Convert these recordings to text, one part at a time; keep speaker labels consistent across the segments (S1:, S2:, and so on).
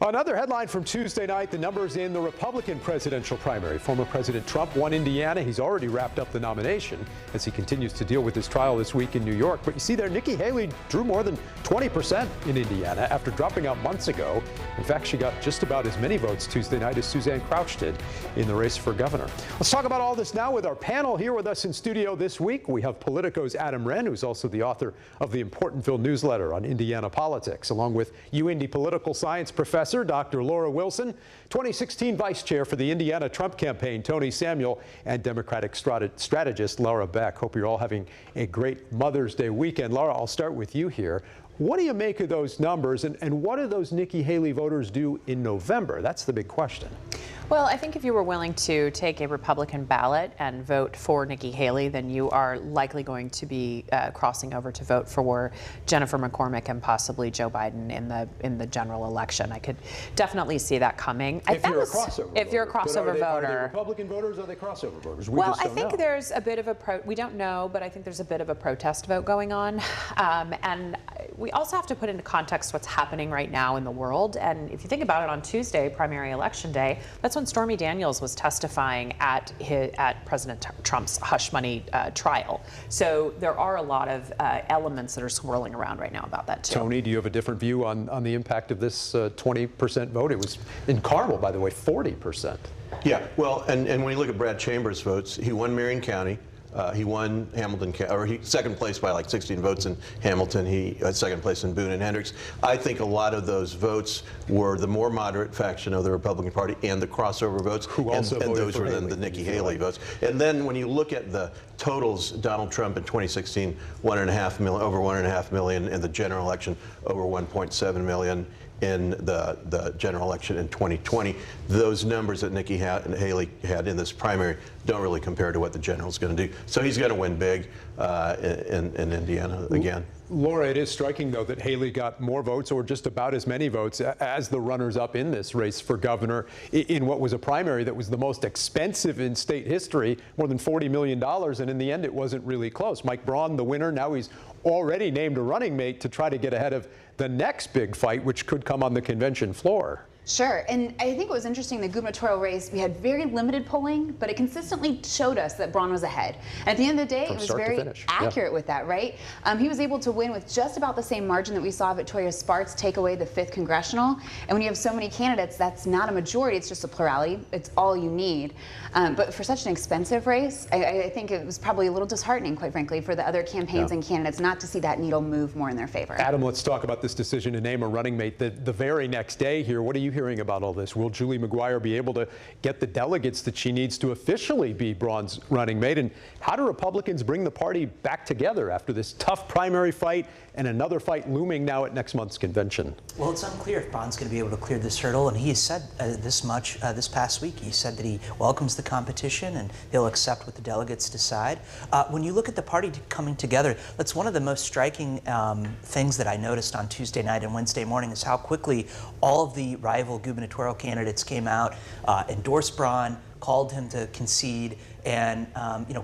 S1: Another headline from Tuesday night, the numbers in the Republican presidential primary. Former President Trump won Indiana. He's already wrapped up the nomination as he continues to deal with his trial this week in New York. But you see there, Nikki Haley drew more than 20% in Indiana after dropping out months ago. In fact, she got just about as many votes Tuesday night as Suzanne Crouch did in the race for governor. Let's talk about all this now with our panel. Here with us in studio this week, we have Politico's Adam Wren, who's also the author of the Importantville newsletter on Indiana politics, along with UIndy political science professor Dr. Laura Wilson, 2016 vice chair for the Indiana Trump campaign, Tony Samuel, and Democratic strategist Laura Beck. Hope you're all having a great Mother's Day weekend. Laura, I'll start with you here. What do you make of those numbers, and what do those Nikki Haley voters do in November? That's the big question.
S2: Well, I think if you were willing to take a Republican ballot and vote for Nikki Haley, then you are likely going to be crossing over to vote for Jennifer McCormick and possibly Joe Biden in the general election. I could definitely see that coming.
S1: If you're a crossover voter.
S2: Are
S1: they Republican voters or are they crossover voters?
S2: Well, I think there's a bit of we don't know, but I think there's a bit of a protest vote going on. And we also have to put into context what's happening right now in the world. And if you think about it, on Tuesday, primary election day, that's when Stormy Daniels was testifying at President Trump's hush money trial. So there are a lot of elements that are swirling around right now about that too.
S1: Tony, do you have a different view on the impact of this 20% vote? It was in Carmel, by the way, 40%.
S3: Yeah, well, and when you look at Brad Chambers' votes, he won Marion County. He won Hamilton, or he second place by like 16 votes in Hamilton. He second place in Boone and Hendricks. I think a lot of those votes were the more moderate faction of the Republican Party and the crossover votes, and those were then the Nikki Haley votes. And then when you look at the totals, Donald Trump in 2016, over 1.5 million in the general election, over 1.7 million in the general election in 2020. Those numbers that Nikki Haley had in this primary don't really compare to what the general's going to do. So he's going to win big in Indiana again.
S1: Laura, it is striking, though, that Haley got more votes, or just about as many votes, as the runners-up in this race for governor in what was a primary that was the most expensive in state history, more than $40 million, and in the end it wasn't really close. Mike Braun, the winner, now he's already named a running mate to try to get ahead of the next big fight, which could come on the convention floor.
S4: Sure, and I think it was interesting, the gubernatorial race, we had very limited polling, but it consistently showed us that Braun was ahead. And at the end of the day, it was very accurate with that, right? He was able to win with just about the same margin that we saw Victoria Sparks take away the 5th congressional. And when you have so many candidates, that's not a majority, it's just a plurality. It's all you need. But for such an expensive race, I think it was probably a little disheartening, quite frankly, for the other campaigns and candidates not to see that needle move more in their favor.
S1: Adam, let's talk about this decision to name a running mate the very next day here. What are you hearing about all this? Will Julie McGuire be able to get the delegates that she needs to officially be Braun's running mate? And how do Republicans bring the party back together after this tough primary fight and another fight looming now at next month's convention?
S5: Well, it's unclear if Braun's going to be able to clear this hurdle, and he has said this much this past week. He said that he welcomes the competition and he'll accept what the delegates decide. When you look at the party coming together, that's one of the most striking things that I noticed on Tuesday night and Wednesday morning is how quickly all of the rival gubernatorial candidates came out, endorsed Braun, called him to concede, and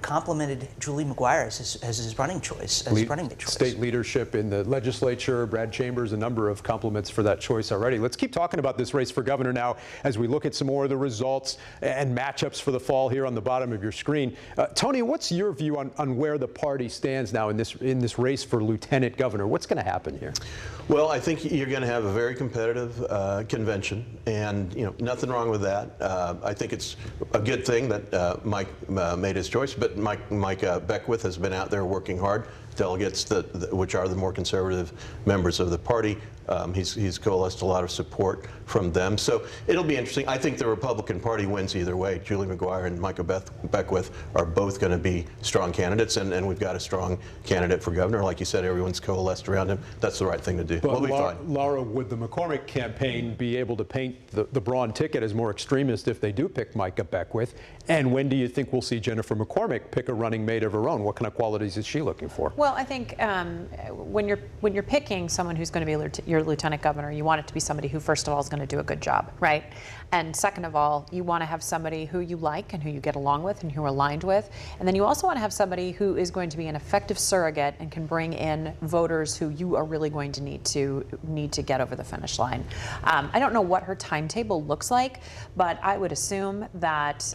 S5: complimented Julie McGuire as his running choice, as his running mate choice.
S1: State leadership in the legislature, Brad Chambers, a number of compliments for that choice already. Let's keep talking about this race for governor now as we look at some more of the results and matchups for the fall here on the bottom of your screen. Tony, what's your view on where the party stands now in this race for lieutenant governor? What's going to happen here?
S3: Well, I think you're going to have a very competitive convention, and nothing wrong with that. I think it's a good thing that Mike made his choice, but Mike Beckwith has been out there working hard. Delegates which are the more conservative members of the party. He's coalesced a lot of support from them. So it'll be interesting. I think the Republican Party wins either way. Julie McGuire and Micah Beckwith are both going to be strong candidates, and we've got a strong candidate for governor. Like you said, everyone's coalesced around him. That's the right thing to do.
S1: But
S3: we'll be fine.
S1: Laura, would the McCormick campaign be able to paint the Braun ticket as more extremist if they do pick Micah Beckwith? And when do you think we'll see Jennifer McCormick pick a running mate of her own? What kind of qualities is she looking for?
S2: Well, I think when you're picking someone who's going to be your your lieutenant governor, you want it to be somebody who, first of all, is going to do a good job, right? And second of all, you want to have somebody who you like and who you get along with and who you're aligned with. And then you also want to have somebody who is going to be an effective surrogate and can bring in voters who you are really going to need to get over the finish line. I don't know what her timetable looks like, but I would assume that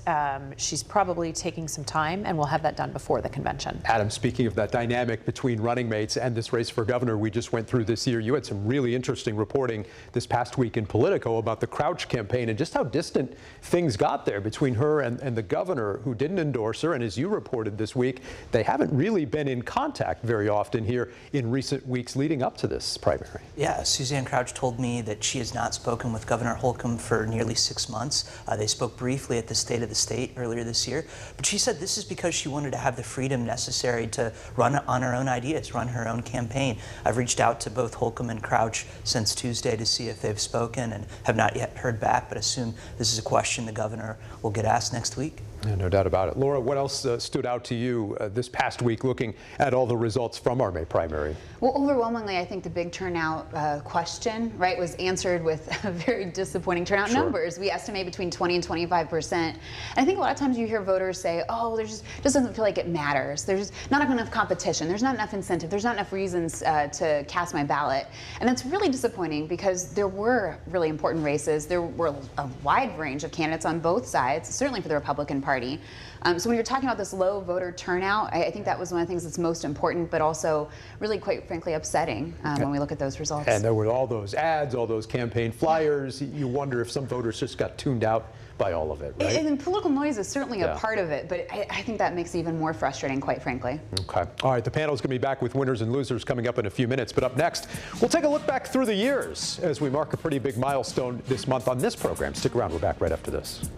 S2: she's probably taking some time, and we'll have that done before the convention.
S1: Adam, speaking of that dynamic between running mates and this race for governor we just went through this year, you had some really interesting reporting this past week in Politico about the Crouch campaign and just how distant things got there between her and the governor, who didn't endorse her. And as you reported this week, they haven't really been in contact very often here in recent weeks leading up to this primary.
S5: Yeah, Suzanne Crouch told me that she has not spoken with Governor Holcomb for nearly 6 months. They spoke briefly at the State of the State earlier this year, but she said this is because she wanted to have the freedom necessary to run on her own ideas, run her own campaign. I've reached out to both Holcomb and Crouch since Tuesday to see if they've spoken and have not yet heard back, but assume this is a question the governor will get asked next week.
S1: Yeah, no doubt about it. Laura, what else stood out to you this past week looking at all the results from our May primary?
S4: Well, overwhelmingly, I think the big turnout question, right, was answered with very disappointing turnout numbers. We estimate between 20 and 25%. And I think a lot of times you hear voters say, oh, just doesn't feel like it matters. There's not enough competition. There's not enough incentive. There's not enough reasons to cast my ballot. And that's really disappointing because there were really important races. There were a wide range of candidates on both sides, certainly for the Republican Party. So when you're talking about this low voter turnout, I think that was one of the things that's most important, but also really, quite frankly, upsetting when we look at those results.
S1: And there were all those ads, all those campaign flyers. You wonder if some voters just got tuned out by all of it, right?
S4: And political noise is certainly a part of it, but I think that makes it even more frustrating, quite frankly.
S1: Okay. All right, the panel is going to be back with winners and losers coming up in a few minutes. But up next, we'll take a look back through the years as we mark a pretty big milestone this month on this program. Stick around. We're back right after this.